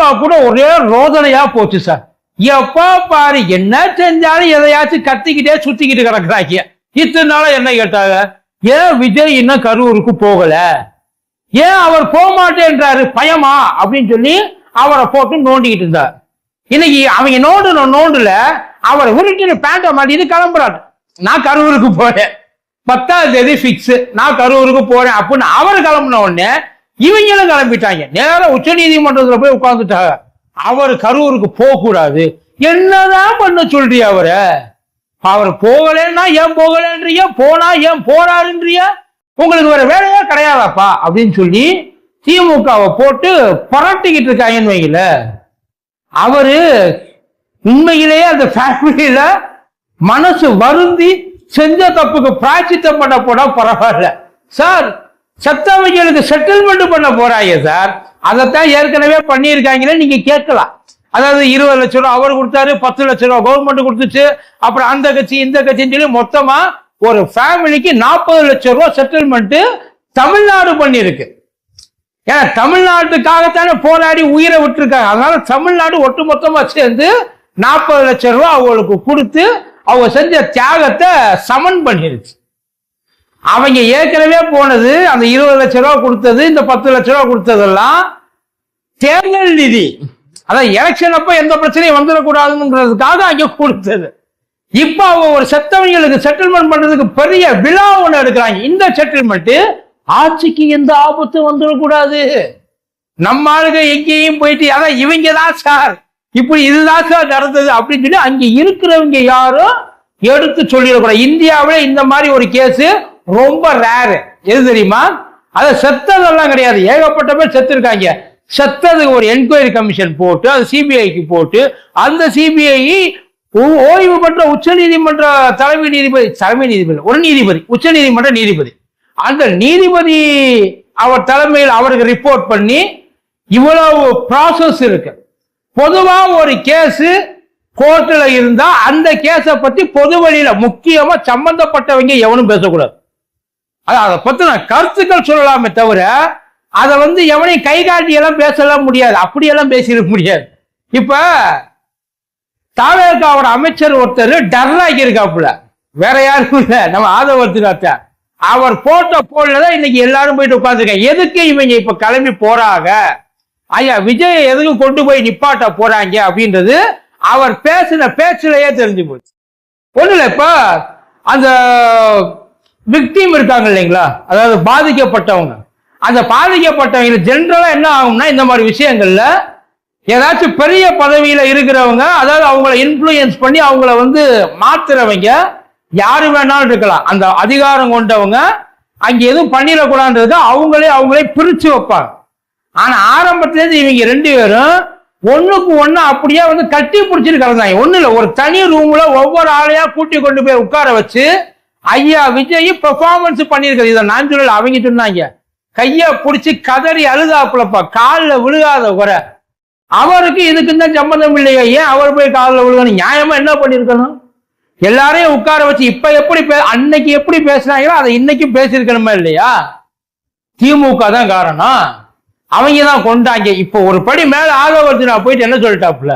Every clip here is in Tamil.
அம்மா கூட ஒரே ரோதனையா போச்சு சார். எப்ப பாரு என்ன செஞ்சாலும் எதையாச்சும் கத்திக்கிட்டே சுத்திக்கிட்டு கிடக்குறாங்க. இத்தனை நாள என்ன கேட்டாங்க, ஏன் விஜய் இன்னும் கரூருக்கு போகல, ஏன் அவர் போக மாட்டேன்றாரு, பயமா அப்படின்னு சொல்லி அவரை போட்டு நோண்டிக்கிட்டு இருந்தார். இன்னைக்கு அவங்க நோண்டுல அவரை உருட்டின பேண்ட மாட்டிட்டு கிளம்புறாரு. நான் கரூருக்கு போறேன், 10ஆம் தேதி பிக்ஸ், நான் கரூருக்கு போறேன் அப்படின்னு அவர் கிளம்பின உடனே இவங்களும் கிளம்பிட்டாங்க. நேரம் உச்ச நீதிமன்றத்துல போய் உட்கார்ந்துட்டாங்க. அவர் கரூருக்கு போக கூடாது, என்னதான் பண்ண சொல்றிய அவரை, அவர் போகலன்னா ஏன் போகலன்றிய, போனா ஏன் போறாருன்றிய, உங்களுக்கு வேற வேலையா கிடையாதாப்பா அப்படின்னு சொல்லி திமுகவை போட்டு பரட்டிக்கிட்டு இருக்காங்கன்னு வைங்கள. அவரு உண்மையிலேயே அந்த ஃபேமிலியில மனசு வருந்தி செஞ்ச தப்புக்கு பிராய்ச்சித்தம் பண்ண போனா பரவாயில்ல சார். சத்தவங்களுக்கு செட்டில்மெண்ட் பண்ண போறாங்க சார். அதைத்தான் ஏற்கனவே பண்ணியிருக்காங்களே, நீங்க கேட்கலாம். அதாவது 20 லட்சம் ரூபாய் அவர் கொடுத்தாரு, 10 லட்சம் ரூபாய் கவர்மெண்ட் கொடுத்துச்சு, அப்புறம் அந்த கட்சி இந்த கட்சின்னு சொல்லி மொத்தமா ஒரு ஃபேமிலிக்கு 40 லட்சம் ரூபாய் செட்டில்மெண்ட் தமிழ்நாடு பண்ணிருக்கு. ஏன்னா தமிழ்நாட்டுக்காகத்தானே போராடி உயிரை விட்டுருக்காங்க. அதனால தமிழ்நாடு ஒட்டுமொத்தமா சேர்ந்து 40 லட்சம் ரூபாய் அவங்களுக்கு கொடுத்து அவங்க செஞ்ச தியாகத்தை சமன் பண்ணிருச்சு. அவங்க ஏற்கனவே போனது அந்த 20 லட்சம் ரூபாய் கொடுத்தது, இந்த 10 லட்சம் ரூபாய் கொடுத்ததெல்லாம் தேர்தல் நிதி, அதான் எலெக்ஷன் அப்ப எந்த பிரச்சனையும் வந்துடக்கூடாதுங்கிறதுக்காக அங்க கொடுத்தது. இப்ப அவங்க ஒரு செத்தவங்களுக்கு செட்டில்மெண்ட் பண்றதுக்கு பெரிய விழா ஒண்ணு எடுக்கிறாங்க. இந்த செட்டில்மெண்ட் ஆட்சிக்கு எந்த ஆபத்து வந்துடக்கூடாது, நம்ம ஆளுங்க எங்கேயும் போயிட்டு அதான் இவங்க தான் சார் இப்படி இதுதான் சார் நடந்தது அப்படின்னு சொல்லி அங்க இருக்கிறவங்க யாரும் எடுத்து சொல்லிடக்கூடாது. இந்தியாவில இந்த மாதிரி ஒரு கேஸ் ரொம்ப ரேரு. எது தெரியுமா, அதை செத்ததெல்லாம் கிடையாது, ஏகப்பட்ட பேர் செத்து இருக்காங்க. செத்ததுக்கு ஒரு என்கொயரி கமிஷன் போட்டு அது சிபிஐக்கு போட்டு அந்த சிபிஐ ஓய்வு பெற்ற உச்ச நீதிமன்ற தலைமை நீதிபதி ஒரு நீதிபதி, உச்ச நீதிமன்ற நீதிபதி, அந்த நீதிபதி அவர் தலைமையில் அவருக்கு ரிப்போர்ட் பண்ணி இவ்வளவு ப்ராசஸ் இருக்கு. பொதுவா ஒரு கேஸ் கோர்ட்ல இருந்தா அந்த கேஸ பத்தி பொது வழியில முக்கியமா சம்பந்தப்பட்டவங்க எவனும் பேசக்கூடாது. அதை பத்தின கருத்துக்கள் சொல்லலாமே தவிர அதை எவனையும் கை காட்டி எல்லாம் பேசலாம் முடியாது, அப்படியெல்லாம் பேசிட முடியாது. இப்ப தாவேக அவர் அமைச்சர் ஒருத்தர் டர்லாகி இருக்காப்புல, வேற யாருக்கும் இல்ல, நம்ம ஆதவர்த்தினாத்த. அவர் போட்ட போலதான் இன்னைக்கு எல்லாரும் போயிட்டு உட்கார்ந்துருக்காங்க. எதுக்கு இவங்க இப்ப கிளம்பி போறாங்க, ஐயா விஜய் எதுக்கு கொண்டு போய் நிப்பாட்ட போறாங்க அப்படின்றது அவர் பேசின பேச்சிலேயே தெரிஞ்சு போச்சு. ஒண்ணு இல்ல, இப்ப அந்த விக்டிம் இருக்காங்க இல்லைங்களா, அதாவது பாதிக்கப்பட்டவங்க, அந்த பாதிக்கப்பட்டவங்க ஜென்ரலா என்ன ஆகும்னா இந்த மாதிரி விஷயங்கள்ல ஏதாச்சும் பெரிய பதவியில இருக்கிறவங்க, அதாவது அவங்கள இன்ஃப்ளூயன்ஸ் பண்ணி அவங்கள மாத்துறவங்க யாரு வேணாலும் இருக்கலாம், அந்த அதிகாரம் கொண்டவங்க அங்க எதுவும் பண்ணிடக்கூடாதுன்றது அவங்களே பிரிச்சு வைப்பாங்க. ஆனா ஆரம்பத்திலேருந்து இவங்க 2 பேரும் ஒண்ணுக்கு ஒண்ணு அப்படியே கட்டி பிடிச்சிட்டு கிடந்தாங்க. ஒண்ணு இல்ல, ஒரு தனி ரூம்ல ஒவ்வொரு ஆளையா கூட்டி கொண்டு போய் உட்கார வச்சு ஐயா விஜய் பெர்ஃபார்மன்ஸ் பண்ணிருக்கிறது. இதை நான் சொல்லல, அவங்க சொன்னாங்க. கைய பிடிச்சி கதறி அழுதாப்புலப்பா, காலில் விழுகாத குறை. அவருக்கு இதுக்கு தான் சம்பந்தம் இல்லையா, ஏன் அவர் போய் காலில் விழுகணும்? நியாயமா என்ன பண்ணிருக்கணும்? எல்லாரையும் உட்கார வச்சு இப்ப எப்படி அன்னைக்கு எப்படி பேசினாங்களோ அதை இன்னைக்கும் பேசியிருக்கணுமா இல்லையா? திமுக தான் காரணம், அவங்க தான் கொண்டாங்க. இப்ப ஒரு படி மேல ஆதவர்த்தினா போயிட்டு என்ன சொல்லிட்டாப்புல,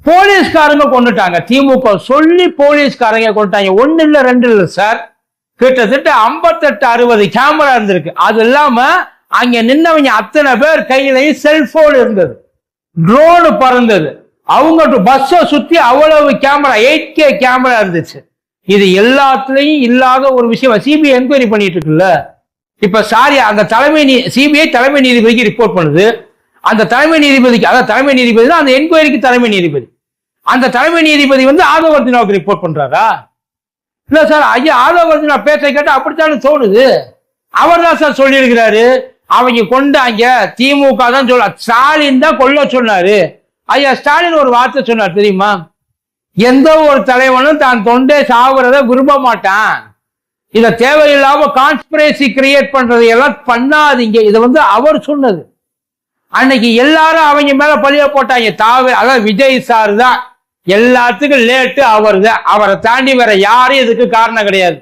போலீஸ்காரங்க கொண்டுட்டாங்க, திமுக சொல்லி போலீஸ்காரங்க கொண்டுட்டாங்க. 1 இல்ல 2 இல்ல சார், கிட்டத்தட்ட 58-60 கேமரா இருந்திருக்கு. அது இல்லாம அங்க நின்னவங்க அத்தனை பேர் கையிலையும் செல்போன் இருந்தது, ட்ரோனு பறந்தது, அவங்க பஸ்ஸை சுத்தி அவ்வளவு கேமரா, 8K கேமரா இருந்துச்சு. இது எல்லாத்துலயும் இல்லாத ஒரு விஷயம் சிபிஐ என்கொயரி பண்ணிட்டு இருக்குல்ல. இப்ப சாரி, அந்த சிபிஐ தலைமை நீதிபதிக்கு ரிப்போர்ட் பண்ணுது. அந்த தலைமை நீதிபதிக்கு, அதாவது தலைமை நீதிபதி தான் அந்த என்கொயரிக்கு தலைமை நீதிபதி. அந்த தலைமை நீதிபதி ஆதவர்த்தினாவுக்கு ரிப்போர்ட் பண்றாரா? இல்ல சார், ஐயா ஆதவர்த்தினா பேச கேட்டா அப்படித்தானே தோணுது. அவர் தான் சார் சொல்லியிருக்கிறாரு, அவங்க கொண்டாங்க, திமுக தான் சொல்ல, ஸ்டாலின் தான் கொல்ல சொன்னாரு. ஐயா ஸ்டாலின் ஒரு வார்த்தை சொன்னார் தெரியுமா, எந்த ஒரு தலைவனும் தான் தொண்டை சாவுறத விரும்ப மாட்டான், இத தேவையில்லாம கான்ஸ்பிரசி கிரியேட் பண்றது எல்லாம் பண்ணாதீங்க. இதை அவர் சொன்னது. அன்னைக்கு எல்லாரும் அவங்க மேல பழிய போட்டாங்க. அதாவது விஜய் சார் தான் எல்லாத்துக்கும் லேட்டு, அவர் தான், அவரை தாண்டி வேற யாரும் இதுக்கு காரணம் கிடையாது,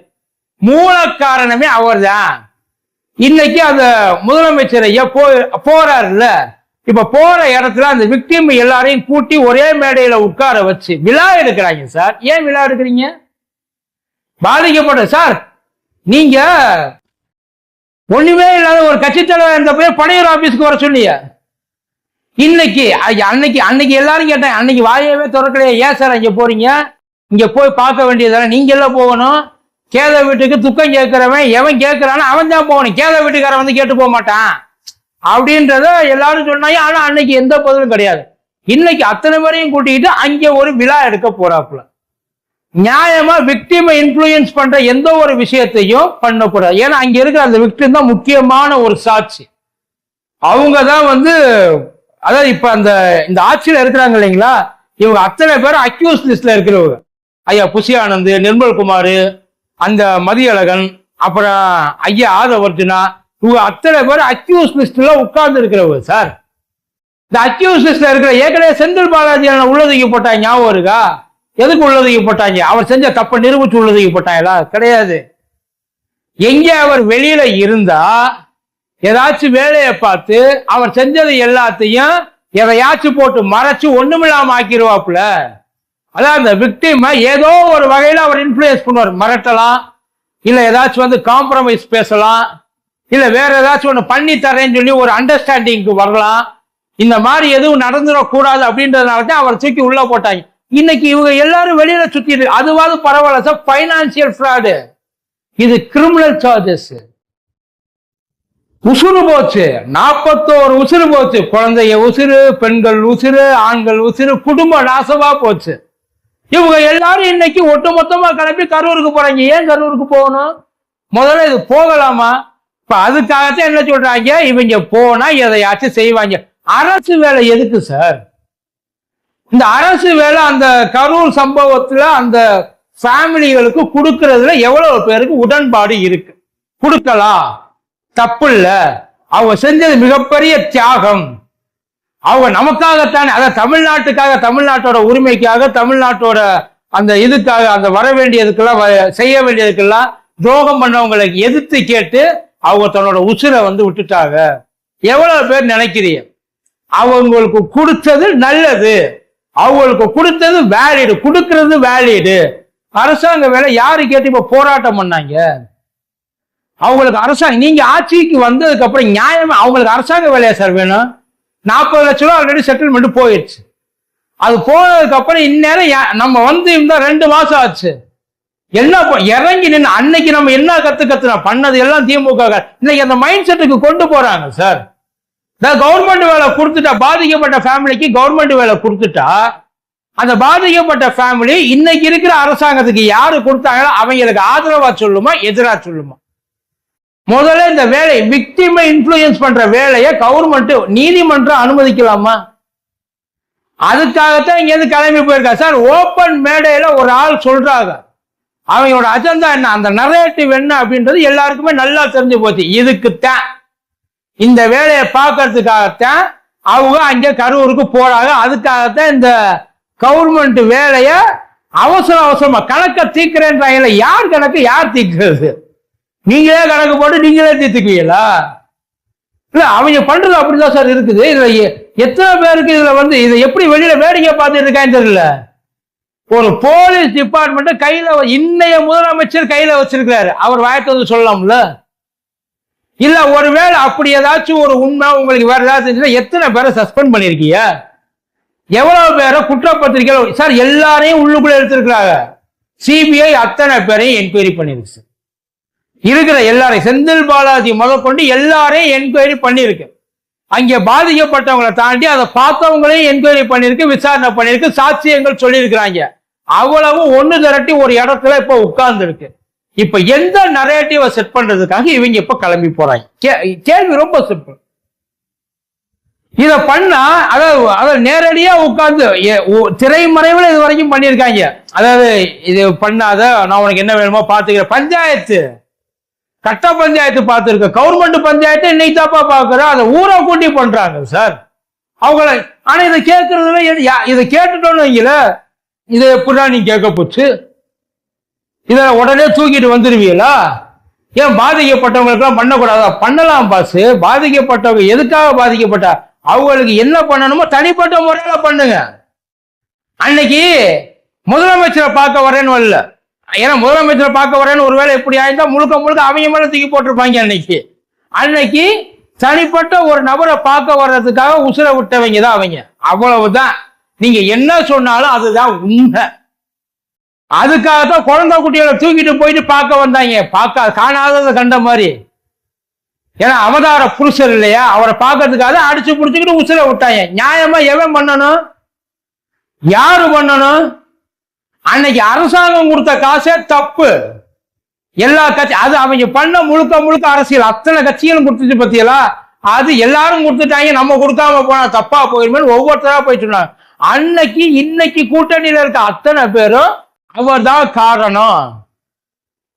மூல காரணமே அவர் தான். இன்னைக்கு அந்த முதலமைச்சர் போறாருல்ல, இப்ப போற இடத்துல அந்த விக்டிம் எல்லாரையும் கூட்டி ஒரே மேடையில உட்கார வச்சு விழா எடுக்கிறாங்க சார். ஏன் விழா எடுக்கிறீங்க? பாதிக்கப்பட்ட சார், நீங்க ஒண்ணுமே இல்லாத ஒரு கட்சி தலைவர் இந்த போய் படையூர் ஆபீஸ்க்கு வர சொன்னீங்க. இன்னைக்கு அன்னைக்கு எல்லாரும் கேட்டேன், அன்னைக்கு வாயவே திறக்கலையே, ஏன் சார் அங்க போறீங்க? இங்க போய் பார்க்க வேண்டியதானே, நீங்க எல்லாம் போகணும். கேத வீட்டுக்கு துக்கம் கேட்கிறவன் எவன் கேட்கிறானோ அவன் தான் போகணும், கேத வீட்டுக்காரன் வந்து கேட்டு போக மாட்டான் அப்படின்றத எல்லாரும் சொன்னாங்க. ஆனா அன்னைக்கு எந்த பதிலும் கிடையாது. இன்னைக்கு அத்தனை பேரையும் கூட்டிக்கிட்டு அங்க ஒரு விழா எடுக்க போறாப்புல. நியாயமா விக்டிமை இன்ஃப்ளூயன்ஸ் பண்ற எந்த ஒரு விஷயத்தையும் பண்ணக்கூடாது. ஏன்னா அங்க இருக்கிற அந்த விக்டிம் தான் முக்கியமான ஒரு சாட்சி. அவங்க தான் வந்து, அதாவது இப்ப இந்த ஆட்சியில இருக்கிறாங்க இல்லைங்களா, இவங்க அத்தனை பேரும் அக்யூஸ் லிஸ்ட்ல இருக்கிறவங்க. ஐயா புஷி ஆனந்த், நிர்மல் குமார், அந்த மதியழகன், அப்புறம் ஐயா ஆதவர்ஜுனா, இவங்க அத்தனை பேரும் அக்யூஸ் லிஸ்ட்ல உட்கார்ந்து இருக்கிறவங்க சார். இந்த அக்யூஸ் லிஸ்ட்ல இருக்கிற ஏற்கனவே செந்தில் பாலாஜி உள்ளதுக்கு போட்டாங்க, ஞாபகம் இருக்கா? எதுக்கு உள்ளதுக்கு போட்டாங்க? அவர் செஞ்ச தப்ப நிரூபிச்சு உள்ளதுக்கு போட்டாங்களா? கிடையாது. எங்க அவர் வெளியில இருந்தா ஏதாச்சும் வேலையை பார்த்து அவர் செஞ்சது எல்லாத்தையும் எதையாச்சும் போட்டு மறைச்சு ஒண்ணுமில்லாம ஆக்கிடுவாப்புல. அதான் அந்த விக்டிம் ஏதோ ஒரு வகையில அவர் இன்ஃப்ளூயன்ஸ் பண்ணுவார். மிரட்டலாம், இல்ல ஏதாச்சும் வந்து காம்ப்ரமைஸ் பேசலாம், இல்ல வேற ஏதாச்சும் ஒண்ணு பண்ணி தரேன்னு சொல்லி ஒரு அண்டர்ஸ்டாண்டிங்க்கு வரலாம். இந்த மாதிரி எதுவும் நடந்துடக்கூடாது அப்படின்றதுனால தான் அவர் தூக்கி உள்ள போட்டாங்க. இன்னைக்கு இவங்க எல்லாரும் வெளியில சுத்திட்டு, அதுவாது பரவாயில்ல சார், பைனான்சியல் ஃப்ராடு, இது கிரிமினல் சார்ஜஸ். உசுறு போச்சு, 41 உசுறு போச்சு. குழந்தைய உசுறு, பெண்கள் உசுறு, ஆண்கள் உசுறு, குடும்ப நாசமா போச்சு. இவங்க எல்லாரும் இன்னைக்கு ஒட்டுமொத்தமா கிளம்பி கரூருக்கு போறாங்க. ஏன் கரூருக்கு போகணும்? முதல்ல இது போகலாமா? இப்ப அதுக்காகத்தான் என்ன சொல்றாங்க, இவங்க போனா எதையாச்சும் செய்வாங்க. அரசு வேலை எதுக்கு சார்? இந்த அரசு வேலை அந்த கரூர் சம்பவத்துல அந்த ஃபேமிலிகளுக்கு கொடுக்கறதுல எவ்வளவு பேருக்கு உடன்பாடு இருக்கு. கொடுக்கலாம், தப்பு இல்ல. அவங்க செஞ்சது மிகப்பெரிய தியாகம். அவங்க நமக்காகத்தானே, அதாவது தமிழ்நாட்டுக்காக, தமிழ்நாட்டோட உரிமைக்காக, தமிழ்நாட்டோட அந்த இதுக்காக, அந்த வர வேண்டியதுக்கெல்லாம் செய்ய வேண்டியதுக்கெல்லாம் துரோகம் பண்ணவங்களை எதிர்த்து கேட்டு அவங்க தன்னோட உசுரை வந்து விட்டுட்டாங்க. எவ்வளவு பேர் நினைக்கிறீங்க? அவங்களுக்கு கொடுத்தது நல்லது, அவங்களுக்கு கொடுத்தது வேலிடு, கொடுக்கறது வேலிடு. அரசாங்க வேலை யாரு கேட்டு இப்ப போராட்டம் பண்ணாங்க? அவங்களுக்கு அரசாங்கம், நீங்க ஆட்சிக்கு வந்ததுக்கு அப்புறம் நியாயமா அவங்களுக்கு அரசாங்க வேலையா சார் வேணும்? 40 லட்சம் ரூபாய் ஆல்ரெடி செட்டில்மெண்ட் போயிடுச்சு. அது போனதுக்கு அப்புறம் இந்நேரம் நம்ம வந்து இந்த 2 மாசம் ஆச்சு. என்ன இறங்கி நின்று அன்னைக்கு நம்ம என்ன கத்துனா பண்ணது எல்லாம் திமுக. இன்னைக்கு அந்த மைண்ட் செட்டுக்கு கொண்டு போறாங்க சார். கவர்மெண்ட் வேலை கொடுத்துட்டா, பாதிக்கப்பட்ட ஃபேமிலிக்கு கவர்மெண்ட் வேலை கொடுத்துட்டா, அந்த பாதிக்கப்பட்ட ஃபேமிலி இன்னைக்கு இருக்கிற அரசாங்கத்துக்கு யாரு கொடுத்தாங்களோ அவங்களுக்கு ஆதரவா சொல்லுமா எதிரா சொல்லுமா? முதல்ல இந்த வேலை விக்டிமை இன்ஃப்ளூயன்ஸ் பண்ற வேலையை கவர்மெண்ட் நீதிமன்றம் அனுமதிக்கலாமா? அதுக்காகத்தான் இங்க இருந்து கிளம்பி போயிருக்கா சார். ஓப்பன் மேடையில ஒரு ஆள் சொல்றாங்க, அவங்களோட அஜெண்டா என்ன, அந்த நரேட்டிவ் என்ன அப்படின்றது எல்லாருக்குமே நல்லா தெரிஞ்சு போச்சு. இதுக்குத்தான், இந்த வேலையை பார்க்கறதுக்காகத்தான் அவங்க அங்க கரூருக்கு போறாங்க. அதுக்காகத்தான் இந்த கவர்மெண்ட் வேலைய அவசரமா கணக்க தீர்க்கிறேன்றாங்கல்ல. யார் கணக்கு யார் தீர்க்கிறது? நீங்களே கணக்கு போட்டு நீங்களே தீர்த்துக்குவீங்களா? இல்ல, அவங்க பண்றது அப்படிதான் சார் இருக்குது. இதுல எத்தனை பேருக்கு இதுல வந்து இதை எப்படி வெளியில வேடிக்கை பார்த்துட்டு இருக்கான்னு தெரியல. ஒரு போலீஸ் டிபார்ட்மெண்ட் கையில இன்னைய முதலமைச்சர் கையில வச்சிருக்கிறாரு, அவர் வாய்ட்டு வந்து சொல்லலாம்ல. இல்ல ஒருவேளை அப்படி ஏதாச்சும் ஒரு உண்மை உங்களுக்கு வேற ஏதாவது தெரிஞ்சுன்னா எத்தனை பேரை சஸ்பெண்ட் பண்ணிருக்கீங்க? எவ்வளவு பேரை குற்றப்பத்திரிக்கை சார் எல்லாரையும் உள்ளுக்குள்ள எடுத்திருக்கிறாங்க. சிபிஐ அத்தனை பேரையும் என்கொயரி பண்ணிருக்கு. இருக்கிற எல்லாரையும், செந்தில் பாலாஜி முதற்கொண்டு எல்லாரையும் என்கொயரி பண்ணிருக்கு. அங்கே பாதிக்கப்பட்டவங்களை தாண்டி அதை பார்த்தவங்களையும் என்கொயரி பண்ணிருக்கு, விசாரணை பண்ணிருக்கு, சாட்சியங்கள் சொல்லியிருக்கிறாங்க. அவ்வளவு ஒண்ணு திரட்டி ஒரு இடத்துல இப்ப உட்கார்ந்து இருக்கு. இப்ப எந்த நரேட்டிவை செட் பண்றதுக்காக இவங்க இப்ப கிளம்பி போறாங்க? கேள்வி ரொம்ப சிம்பிள். இத பண்ணா அதாவது நேரடியா உட்கார்ந்து திரைமறைவில் இது வரைக்கும் பண்ணியிருக்காங்க. அதாவது இது பண்ணாத, நான் உனக்கு என்ன வேணுமோ பாத்துக்கிறேன். பஞ்சாயத்து, கட்ட பஞ்சாயத்து பார்த்துருக்க, கவர்மெண்ட் பஞ்சாயத்து இன்னைக்கு தாப்பா பாக்குறோம். அதை ஊரை கூட்டி பண்றாங்க சார் அவங்கள. ஆனா இதை கேட்கறதுல இதை கேட்டுட்டோன்னு வைங்கள, இதை எப்படிதான் நீ கேட்க போச்சு? இத உடனே தூக்கிட்டு வந்துருவீங்களா? ஏன் பாதிக்கப்பட்டவங்களுக்கு எல்லாம் பண்ணக்கூடாதா? பண்ணலாம் பாசு. பாதிக்கப்பட்டவங்க எதுக்காக பாதிக்கப்பட்டா? அவங்களுக்கு என்ன பண்ணணுமோ தனிப்பட்ட முறையில பண்ணுங்க. அன்னைக்கு முதலமைச்சரை பார்க்க வரேன்னு வரல. ஏன்னா முதலமைச்சரை பார்க்க வரேன்னு ஒருவேளை எப்படி ஆயிருந்தா முழுக்க முழுக்க அவங்க மேல தூக்கி போட்டிருப்பாங்க. அன்னைக்கு தனிப்பட்ட ஒரு நபரை பார்க்க வர்றதுக்காக உசுர விட்டவங்க தான் அவங்க. அவ்வளவுதான். நீங்க என்ன சொன்னாலும் அதுதான் உண்மை. அதுக்காகத்தான் குழந்தை குட்டிகளை தூக்கிட்டு போயிட்டு பார்க்க வந்தாங்க. பார்க்க காணாததை கண்ட மாதிரி. ஏன்னா அவதார புருஷர் இல்லையா, அவரை பார்க்கறதுக்காக அடிச்சு புடிச்சுக்கிட்டு உசுர விட்டாங்க. நியாயமா எவன் பண்ணணும்? யாரு பண்ணணும்? அன்னைக்கு அரசாங்கம் கொடுத்த காசே தப்பு. எல்லா கட்சி அது அவங்க பண்ண முழுக்க முழுக்க அரசியல். அத்தனை கட்சிகளும் கொடுத்துட்டு பத்தியலா, அது எல்லாரும் கொடுத்துட்டாங்க. நம்ம கொடுக்காம போனா தப்பா போயிருமே ஒவ்வொருத்தரா போய் சொன்னாங்க. அன்னைக்கு இன்னைக்கு கூட்டணியில இருக்க அத்தனை பேரும் அவர் தான் காரணம்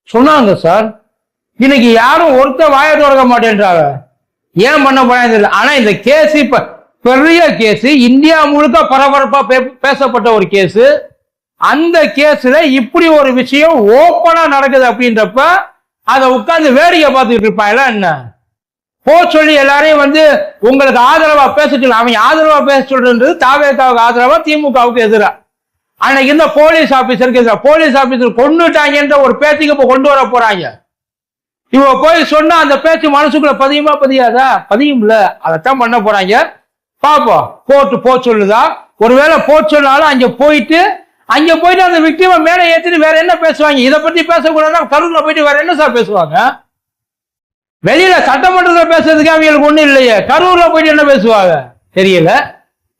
சொன்னாங்க சார். இன்னைக்கு யாரும் ஒருத்த வாய தொடங்க மாட்டேன்றாங்க. ஏன் பண்ண போறாங்க? ஆனா இந்த கேஸ் இப்ப பெரிய கேஸ், இந்தியா முழுக்க பரபரப்பா பேசப்பட்ட ஒரு கேஸ். அந்த கேஸ்ல இப்படி ஒரு விஷயம் ஓப்பனா நடக்குது அப்படின்றப்ப அதை உட்கார்ந்து வேடிக்கை பார்த்துக்கிட்டு இருப்பாங்களா என்ன? போ சொல்லி எல்லாரையும் உங்களுக்கு ஆதரவா பேச சொல்லி, அவங்க ஆதரவா பேச சொல்றது தாவேகாவுக்கு ஆதரவா திமுகவுக்கு எதிரா. அன்னைக்கு இந்த போலீஸ் ஆபீசருக்கு எதிராக போலீஸ் ஆபீசர் கொண்டுட்டாங்கன்ற ஒரு பேச்சுக்கு இப்ப கொண்டு வர போறாங்க. இவ போய் சொன்னா அந்த பேச்சு மனசுக்குள்ள பதியுமா பதியாதா? பதியும்ல. அதைத்தான் பண்ண போறாங்க. பாப்போம். கோர்ட்டு போ சொல்லுதா? ஒருவேளை போ சொன்னாலும் அங்க போயிட்டு அந்த விக்டிமை மேலே ஏற்றிட்டு வேற என்ன பேசுவாங்க? இதை பத்தி பேசக்கூடாது. கரூர்ல போயிட்டு வேற என்ன சார் பேசுவாங்க? வெளியில சட்டமன்றத்துல பேசுறதுக்கு அவங்களுக்கு ஒண்ணும் இல்லையே. கரூர்ல போயிட்டு என்ன பேசுவாங்க தெரியல.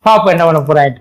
பாப்போம் என்ன பண்ண போறாங்க.